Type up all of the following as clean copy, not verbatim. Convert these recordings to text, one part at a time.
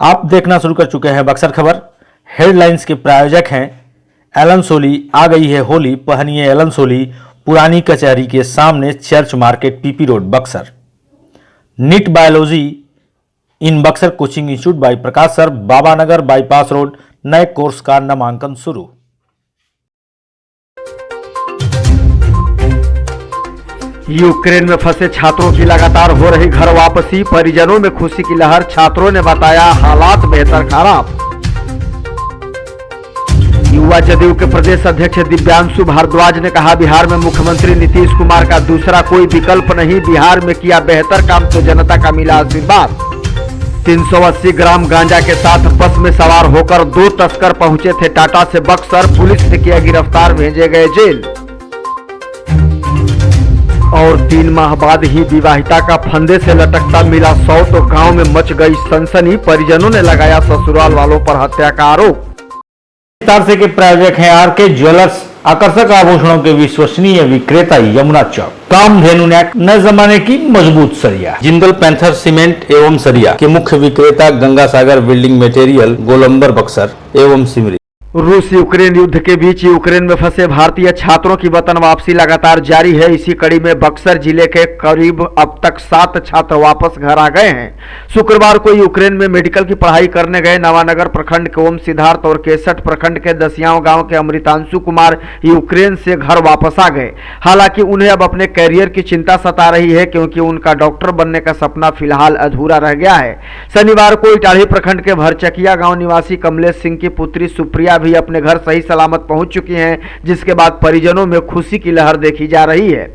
आप देखना शुरू कर चुके हैं बक्सर खबर। हेडलाइंस के प्रायोजक हैं एलन सोली। आ गई है होली, पहनिए एलन सोली। पुरानी कचहरी के सामने, church market, PP road, Buxar. NEET biology in Buxar coaching institute by Prakash sir, Baba Nagar bypass road. नए कोर्स का नामांकन शुरू। यूक्रेन में फंसे छात्रों की लगातार हो रही घर वापसी, परिजनों में खुशी की लहर। छात्रों ने बताया हालात बेहतर खराब। युवा जदयू के प्रदेश अध्यक्ष दिव्यांशु भारद्वाज ने कहा, बिहार में मुख्यमंत्री नीतीश कुमार का दूसरा कोई विकल्प नहीं। बिहार में किया बेहतर काम तो जनता का मिला आशीर्वाद। 380 ग्राम गांजा के साथ बस में सवार होकर 2 तस्कर पहुंचे थे टाटा से बक्सर। पुलिस ने किया गिरफ्तार, भेजे गए जेल। और 3 माह बाद ही विवाहिता का फंदे से लटकता मिला शव, तो गांव में मच गई सनसनी। परिजनों ने लगाया ससुराल वालों पर हत्या का आरोप। विस्तार से के प्रायोजक हैं आरके ज्वेलर्स, आकर्षक आभूषणों के विश्वसनीय विक्रेता, यमुना चौक। कामधेनु नेट, नए जमाने की मजबूत सरिया। जिंदल पैंथर सीमेंट एवं सरिया के मुख्य विक्रेता, गंगा सागर बिल्डिंग मटेरियल, गोलंबर बक्सर एवं सिमरी। रूस यूक्रेन युद्ध के बीच यूक्रेन में फंसे भारतीय छात्रों की वतन वापसी लगातार जारी है। इसी कड़ी में बक्सर जिले के करीब अब तक 7 छात्र वापस घर आ गए हैं। शुक्रवार को यूक्रेन में मेडिकल की पढ़ाई करने गए नवानगर प्रखंड के ओम सिद्धार्थ और 61 प्रखंड के दसियाओं गांव के अमृतांशु कुमार यूक्रेन से घर वापस आ गए। हालांकि उन्हें अब अपने कैरियर की चिंता सता रही है, क्योंकि उनका डॉक्टर बनने का सपना फिलहाल अधूरा रह गया है। शनिवार को इटाढ़ी प्रखंड के भरचकिया गांव निवासी कमलेश सिंह की पुत्री सुप्रिया भी अपने घर सही सलामत पहुंच चुकी हैं, जिसके बाद परिजनों में खुशी की लहर देखी जा रही है।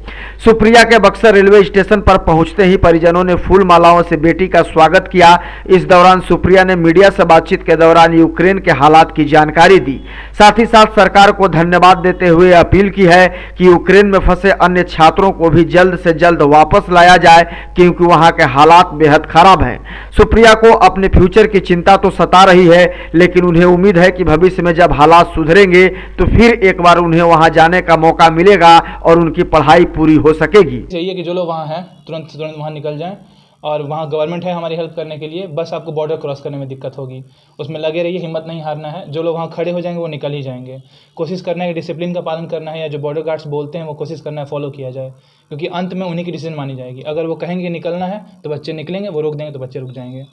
सुप्रिया के बक्सर रेलवे स्टेशन पर पहुंचते ही परिजनों ने फूल मालाओं से बेटी का स्वागत किया। इस दौरान सुप्रिया ने मीडिया से बातचीत के दौरान यूक्रेन के हालात की जानकारी दी। साथ ही साथ सरकार को धन्यवाद देते हुए अपील की है कि यूक्रेन में फंसे अन्य छात्रों को भी जल्द से जल्द वापस लाया जाए, क्योंकि वहां के हालात बेहद खराब हैं। सुप्रिया को अपने फ्यूचर की चिंता तो सता रही है, लेकिन उन्हें उम्मीद है कि भविष्य में जब हालात सुधरेंगे तो फिर एक बार उन्हें वहां जाने का मौका मिलेगा और उनकी पढ़ाई पूरी हो सकेगी। चाहिए कि जो लोग वहाँ हैं तुरंत वहाँ निकल जाएं, और वहाँ गवर्नमेंट है हमारी हेल्प करने के लिए। बस आपको बॉर्डर क्रॉस करने में दिक्कत होगी, उसमें लगे रहिए, हिम्मत नहीं हारना है। जो लोग वहाँ खड़े हो जाएंगे वो निकल ही जाएंगे। कोशिश करना है कि डिसिप्लिन का पालन करना है, या जो बॉर्डर गार्ड्स बोलते हैं वो कोशिश करना है फॉलो किया जाए, क्योंकि अंत में उन्हीं की डिसीजन मानी जाएगी। अगर वो कहेंगे निकलना है तो बच्चे निकलेंगे, वो रोक देंगे तो बच्चे रुक जाएंगे।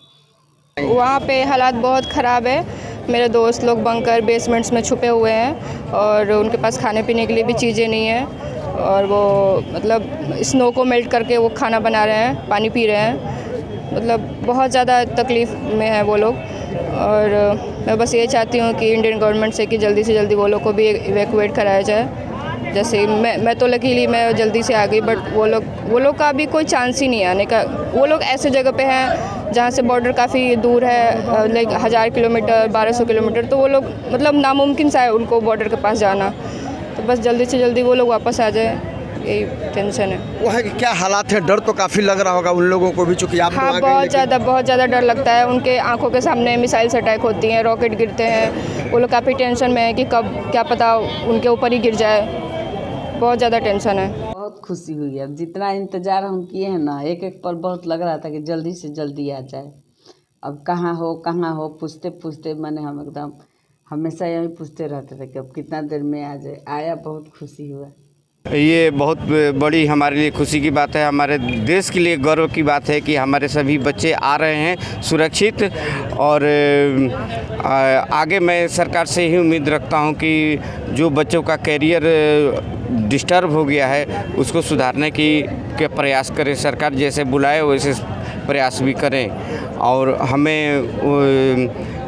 वहाँ पे हालात बहुत ख़राब है। मेरे दोस्त लोग बंकर बेसमेंट्स में छुपे हुए हैं और उनके पास खाने पीने के लिए भी चीज़ें नहीं है, और वो मतलब स्नो को मेल्ट करके वो खाना बना रहे हैं, पानी पी रहे हैं। मतलब बहुत ज़्यादा तकलीफ़ में है वो लोग। और मैं बस ये चाहती हूँ कि इंडियन गवर्नमेंट से कि जल्दी से जल्दी वो लोग को भी इवैक्यूएट कराया जाए। जैसे मैं तो लकीली मैं जल्दी से आ गई, बट वो लोग का भी कोई चांस ही नहीं है आने का। वो लोग ऐसे जगह पे हैं जहाँ से बॉर्डर काफ़ी दूर है, लाइक 1000 किलोमीटर 1200 किलोमीटर, तो वो लोग मतलब नामुमकिन सा है उनको बॉर्डर के पास जाना। तो बस जल्दी से जल्दी वो लोग वापस आ जाए, यही टेंशन है। वो है कि क्या हालात है, डर तो काफ़ी लग रहा होगा उन लोगों को भी, चूँकि आप हाँ, बहुत ज़्यादा डर लगता है। उनके आंखों के सामने मिसाइल्स अटैक होती हैं, रॉकेट गिरते हैं। वो लोग काफ़ी टेंशन में है कि कब क्या पता उनके ऊपर ही गिर जाए। बहुत ज़्यादा टेंशन है। बहुत खुशी हुई है। अब जितना इंतज़ार हम किए हैं ना, एक पल बहुत लग रहा था कि जल्दी से जल्दी आ जाए। अब कहाँ हो पूछते पूछते मैंने हम एकदम हमेशा यही पूछते रहते थे कि अब कितना देर में आ जाए। आया, बहुत खुशी हुआ। ये बहुत बड़ी हमारे लिए खुशी की बात है। हमारे देश के लिए गौरव की बात है कि हमारे सभी बच्चे आ रहे हैं सुरक्षित। और आगे मैं सरकार से ही उम्मीद रखता हूं कि जो बच्चों का कैरियर डिस्टर्ब हो गया है उसको सुधारने के प्रयास करें। सरकार जैसे बुलाए वैसे प्रयास भी करें। और हमें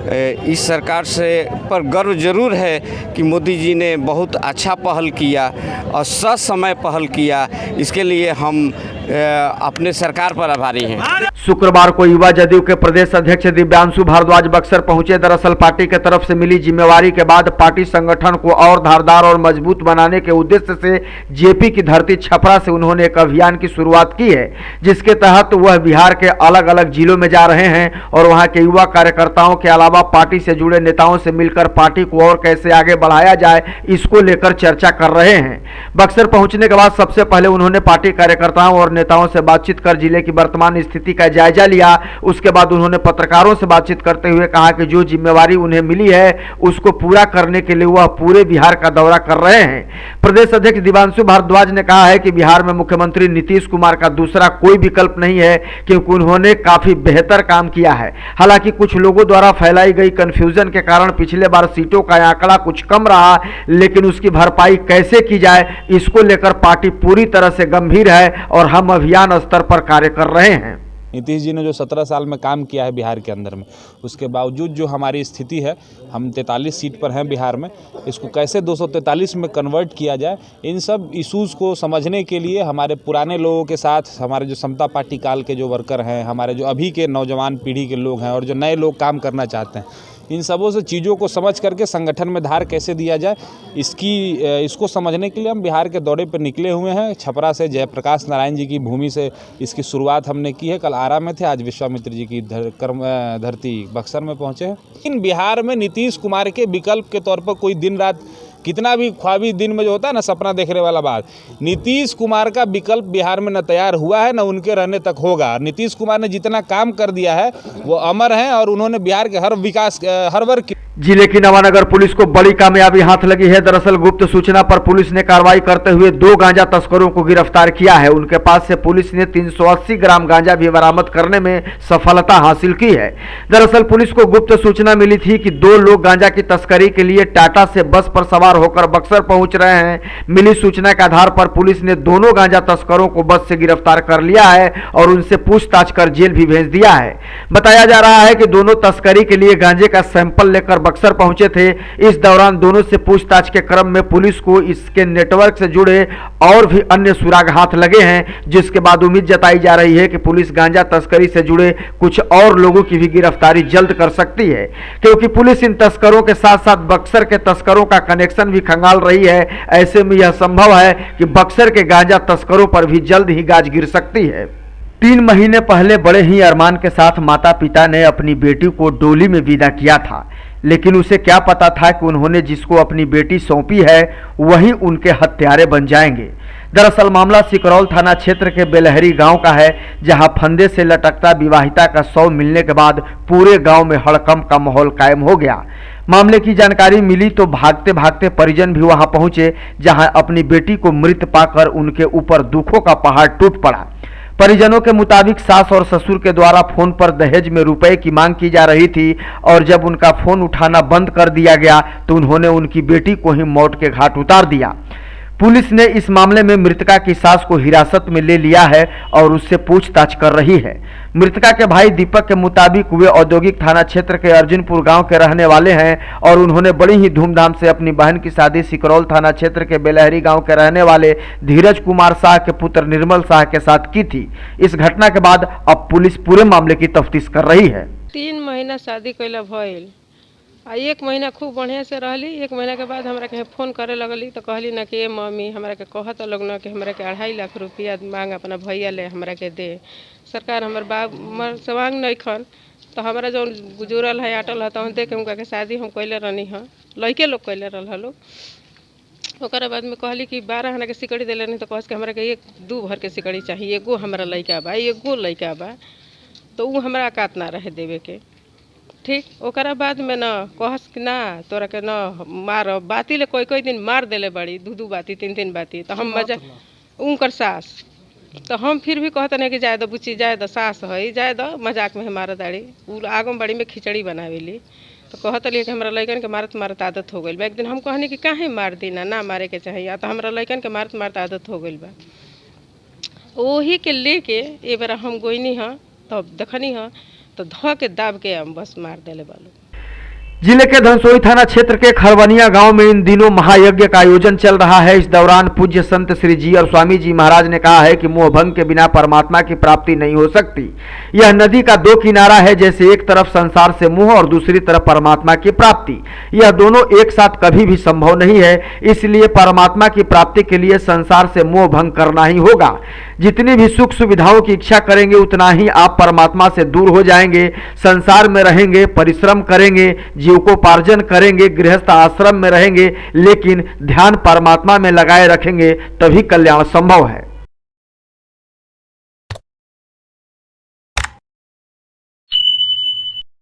इस सरकार से पर गर्व जरूर है कि मोदी जी ने बहुत अच्छा पहल किया और ससमय पहल किया। इसके लिए हम अपने सरकार पर आभारी हैं। शुक्रवार को युवा जदयू के प्रदेश अध्यक्ष दिव्यांशु भारद्वाज बक्सर पहुंचे। दरअसल पार्टी के तरफ से मिली जिम्मेवारी के बाद पार्टी संगठन को और धारदार और मजबूत बनाने के उद्देश्य से जेपी की धरती छपरा से उन्होंने एक अभियान की शुरुआत की है, जिसके तहत वह बिहार के अलग अलग जिलों में जा रहे हैं और वहां के युवा कार्यकर्ताओं के अलावा पार्टी से जुड़े नेताओं से मिलकर पार्टी को और कैसे आगे बढ़ाया जाए, इसको लेकर चर्चा कर रहे हैं। बक्सर पहुंचने के बाद सबसे पहले उन्होंने पार्टी कार्यकर्ताओं और नेताओं से बातचीत कर जिले की वर्तमान स्थिति का जायजा लिया। उसके बाद उन्होंने पत्रकारों से बातचीत करते हुए कहा कि जो जिम्मेवारी उन्हें मिली है उसको पूरा करने के लिए वह पूरे बिहार का दौरा कर रहे हैं। प्रदेश अध्यक्ष दिव्यांशु भारद्वाज ने कहा है कि बिहार में मुख्यमंत्री नीतीश कुमार का दूसरा कोई विकल्प नहीं है, क्योंकि उन्होंने काफी बेहतर काम किया है। हालांकि कुछ लोगों द्वारा फैलाई गई कंफ्यूजन के कारण पिछले बार सीटों का आंकड़ा कुछ कम रहा, लेकिन उसकी भरपाई कैसे की जाए इसको लेकर पार्टी पूरी तरह से गंभीर है और हम अभियान स्तर पर कार्य कर रहे हैं। नीतीश जी ने जो 17 साल में काम किया है बिहार के अंदर में, उसके बावजूद जो हमारी स्थिति है, हम 43 सीट पर हैं बिहार में, इसको कैसे 243 में कन्वर्ट किया जाए, इन सब इश्यूज़ को समझने के लिए हमारे पुराने लोगों के साथ हमारे जो समता पार्टी काल के जो वर्कर हैं, हमारे जो अभी के नौजवान पीढ़ी के लोग हैं और जो नए लोग काम करना चाहते हैं, इन सबों से चीज़ों को समझ करके संगठन में धार कैसे दिया जाए, इसको समझने के लिए हम बिहार के दौरे पर निकले हुए हैं। छपरा से जयप्रकाश नारायण जी की भूमि से इसकी शुरुआत हमने की है। कल आरा में थे, आज विश्वामित्र जी की धरती बक्सर में पहुँचे हैं। लेकिन बिहार में नीतीश कुमार के विकल्प के तौर पर कोई दिन रात कितना भी ख्वाबी दिन में जो होता है ना, सपना देखने वाला बात, नीतीश कुमार का विकल्प बिहार में न तैयार हुआ है न उनके रहने तक होगा। नीतीश कुमार ने जितना काम कर दिया है वो अमर है और उन्होंने बिहार के हर वर्ग जिले की नवानगर पुलिस को बड़ी कामयाबी हाथ लगी है। दरअसल गुप्त सूचना पर पुलिस ने कार्रवाई करते हुए 2 गांजा तस्करों को गिरफ्तार किया है। उनके पास से पुलिस ने 380 ग्राम गांजा भी बरामद करने में सफलता हासिल की है। दरअसल पुलिस को गुप्त सूचना मिली थी कि 2 लोग गांजा की तस्करी के लिए टाटा से बस पर सवार होकर बक्सर पहुंच रहे हैं। मिली सूचना के आधार पर पुलिस ने दोनों गांजा तस्करों को बस से गिरफ्तार कर लिया है और उनसे पूछताछ कर जेल भी भेज दिया है। बताया जा रहा है कि दोनों तस्करी के लिए गांजे का सैंपल लेकर बक्सर पहुंचे थे। इस दौरान दोनों से पूछताछ के क्रम में पुलिस को इसके नेटवर्क से जुड़े और भी अन्य सुराग हाथ लगे हैं, जिसके बाद उम्मीद जताई जा रही है कि पुलिस गांजा तस्करी से जुड़े कुछ और लोगों की भी गिरफ्तारी जल्द कर सकती है, क्योंकि पुलिस इन तस्करों के साथ साथ बक्सर के तस्करों का कनेक्शन भी खंगाल रही है। ऐसे में यह संभव है कि बक्सर के गांजा तस्करों पर भी जल्द ही गाज गिर सकती है। 3 महीने पहले बड़े ही अरमान के साथ माता पिता ने अपनी बेटी को डोली में विदा किया था, लेकिन उसे क्या पता था कि उन्होंने जिसको अपनी बेटी सौंपी है वही उनके हत्यारे बन जाएंगे। दरअसल मामला सिकरौल थाना क्षेत्र के बेलहरी गांव का है, जहां फंदे से लटकता विवाहिता का शव मिलने के बाद पूरे गांव में हड़कंप का माहौल कायम हो गया। मामले की जानकारी मिली तो भागते भागते परिजन भी वहां पहुंचे, जहां अपनी बेटी को मृत पाकर उनके ऊपर दुखों का पहाड़ टूट पड़ा। परिजनों के मुताबिक सास और ससुर के द्वारा फोन पर दहेज में रुपए की मांग की जा रही थी और जब उनका फोन उठाना बंद कर दिया गया तो उन्होंने उनकी बेटी को ही मौत के घाट उतार दिया। पुलिस ने इस मामले में मृतका की सास को हिरासत में ले लिया है और उससे पूछताछ कर रही है। मृतका के भाई दीपक के मुताबिक वे औद्योगिक थाना क्षेत्र के अर्जुनपुर गांव के रहने वाले हैं और उन्होंने बड़ी ही धूमधाम से अपनी बहन की शादी सिकरौल थाना क्षेत्र के बेलहरी गांव के रहने वाले धीरज कुमार शाह के पुत्र निर्मल शाह के साथ की थी। इस घटना के बाद अब पुलिस पूरे मामले की तफ्तीश कर रही है। 3 महीना शादी कैला भइल आ 1 महीना खूब बढ़िया से रहली। 1 महीना के बाद हमरा के फोन करे लगली तो कहली ना कि मम्मी हमरा के कहत लोग ना कि हमरा के 2.5 लाख रुपया मांग अपना भैया ले हमरा के दे। सरकार हमर बाप मर सवांग नहीं खन तो हमारा जो गुजरल है आटल है तो दे के उनका के शादी हम कैले रहनी है, लड़के लोग कैले रहा लोग। ओकरा बाद में कहली कि 12 आना के सिकड़ी दिले नहीं तो कह के हमरा के 1-2 भर के सिकड़ी चाहिए। एगो हमारा लड़का बा, एगो लड़का बा, तो वो हमरा काट ना रहे देवे के। ठीक ओकरा बाद में न कहस कि ना तोरा के न मार बाती ले कोई दिन मार देले बड़ी 2-2 बाती 3-3 बाती। तो हम मजा उनकर सास तो हम फिर भी कहते नहीं कि जाए दो बुच्ची जाए दो सास है जाए दो मजाक में मारा दाड़ी आगम बड़ी में खिचड़ी बनावेली। तो कहतली कि हमारा लड़कन के मारत मारत आदत हो गई बा। एक दिन हम कहनी कि काहे मार दी ना मारे के चाहिए, तो हमारा लड़कन के मारत मारत आदत हो गई बा। वही के लेके ए बार हम गोइनी हाँ तब देखनी हाँ तो धो के दाब के हम बस मार देले बालू। जिले के धनसोई थाना क्षेत्र के खरवनिया गांव में इन दिनों महायज्ञ का आयोजन चल रहा है। इस दौरान पूज्य संत श्री जी और स्वामी जी महाराज ने कहा है कि मोह भंग के बिना परमात्मा की प्राप्ति नहीं हो सकती। यह नदी का 2 किनारा है, जैसे एक तरफ संसार से मोह और दूसरी तरफ परमात्मा की प्राप्ति। यह दोनों एक साथ कभी भी संभव नहीं है, इसलिए परमात्मा की प्राप्ति के लिए संसार से मोह भंग करना ही होगा। जितनी भी सुख सुविधाओं की इच्छा करेंगे उतना ही आप परमात्मा से दूर हो जाएंगे। संसार में रहेंगे, परिश्रम करेंगे, जीविकोपार्जन करेंगे, गृहस्थ आश्रम में रहेंगे, लेकिन ध्यान परमात्मा में लगाए रखेंगे तभी कल्याण संभव है।